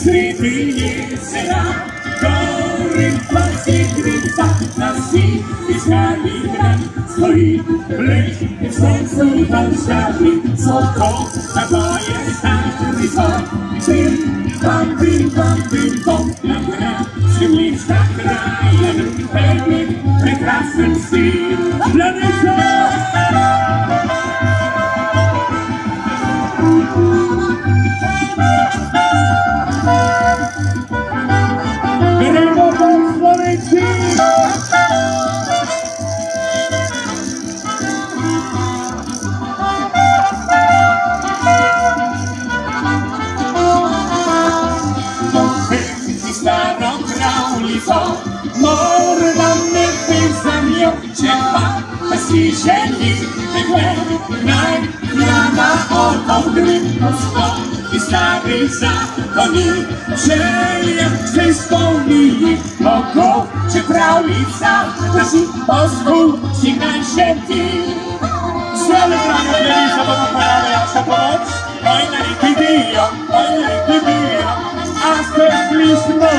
sredi jezera, gory płacie gryca, na wsi piskali brak stoi blek, w słońcu Warszawy, co to zawoje stary ząb. Bim, bam, na granicy miasta krajem, pełny prekrasny styl. Planica! Morda mnie wyzamiał ciepła, bez ziemi wyglądaj, plama oto w gry prosto i stary zakonik, że jak wszystko mili mogą cię traulica, nasi posłu ścigaj się ty. Strony praga Planica, bo mam parę jak to pomoc, oj na rity bijo, a speszliśmy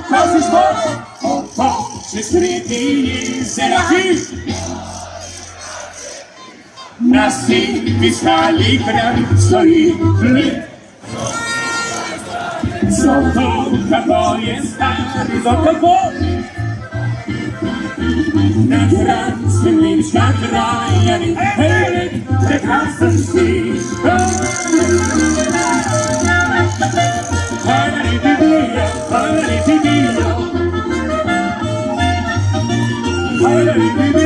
das ist was, ist sredi jezera, na wsi piskali brak stoi blek. Co to kawoje stary, co to na granicy miasta krajem, pełny prekrasny styl. Hallelujah.